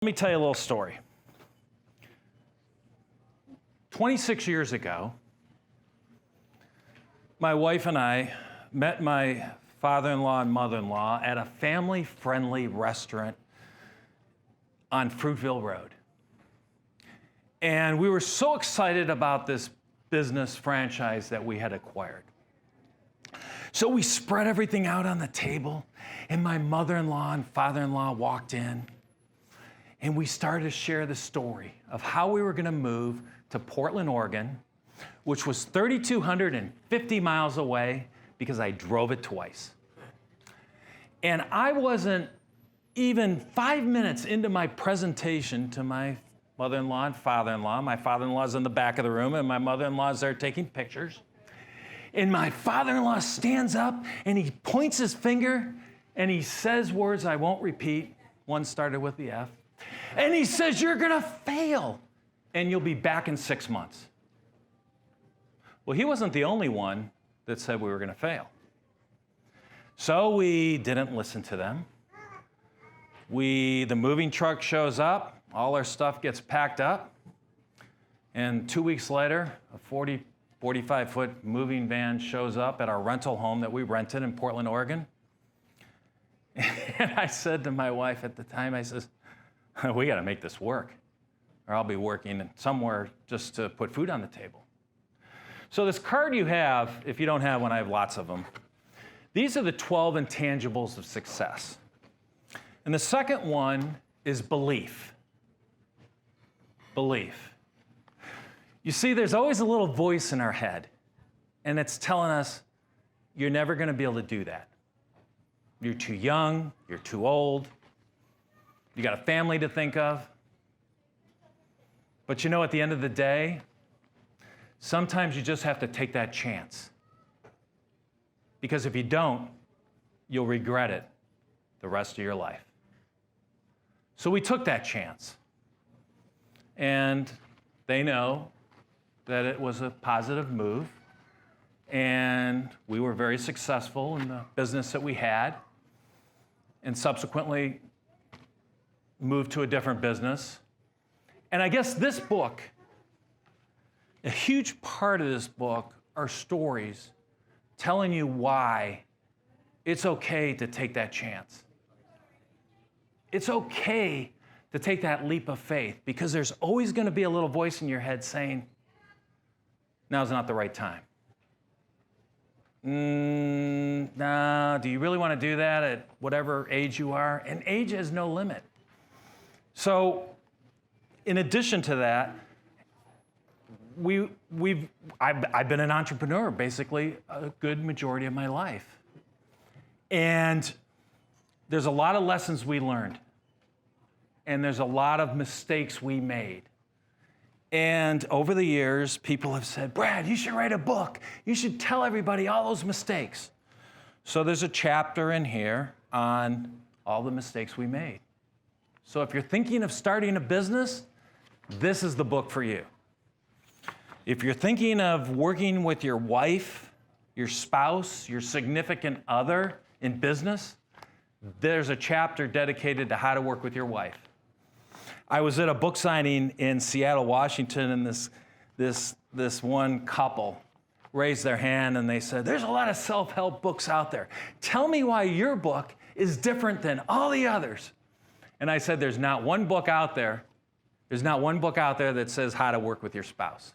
Let me tell you a little story. 26 years ago, my wife and I met my father-in-law and mother-in-law at a family-friendly restaurant on Fruitville Road. And we were so excited about this business franchise that we had acquired. So we spread everything out on the table, and my mother-in-law and father-in-law walked in, and we started to share the story of how we were going to move to Portland, Oregon, which was 3,250 miles away because I drove it twice. And I wasn't even 5 minutes into my presentation to my mother-in-law and father-in-law. My father-in-law's in the back of the room, and my mother-in-law's there taking pictures. And my father-in-law stands up, and he points his finger, and he says words I won't repeat. One started with the F. And he says, "You're going to fail, and you'll be back in 6 months." Well, he wasn't the only one that said we were going to fail. So we didn't listen to them. The moving truck shows up, all our stuff gets packed up, and 2 weeks later, a 45-foot moving van shows up at our rental home that we rented in Portland, Oregon. And I said to my wife at the time, I says, "We got to make this work, or I'll be working somewhere just to put food on the table." So this card you have, if you don't have one, I have lots of them. These are the 12 intangibles of success. And the second one is belief. Belief. You see, there's always a little voice in our head, and it's telling us, you're never going to be able to do that. You're too young, you're too old, you got a family to think of. But you know, at the end of the day, sometimes you just have to take that chance. Because if you don't, you'll regret it the rest of your life. So we took that chance. And they know that it was a positive move. And we were very successful in the business that we had. And subsequently moved to a different business. And I guess this book, a huge part of this book are stories telling you why it's okay to take that chance. It's okay to take that leap of faith, because there's always going to be a little voice in your head saying, now's not the right time. Nah, do you really want to do that at whatever age you are? And age has no limit. So, in addition to that, I've been an entrepreneur basically a good majority of my life. And there's a lot of lessons we learned. And there's a lot of mistakes we made. And over the years, people have said, "Brad, you should write a book. You should tell everybody all those mistakes." So there's a chapter in here on all the mistakes we made. So if you're thinking of starting a business, this is the book for you. If you're thinking of working with your wife, your spouse, your significant other in business, there's a chapter dedicated to how to work with your wife. I was at a book signing in Seattle, Washington, and this one couple raised their hand and they said, "There's a lot of self-help books out there. Tell me why your book is different than all the others." And I said, there's not one book out there that says how to work with your spouse.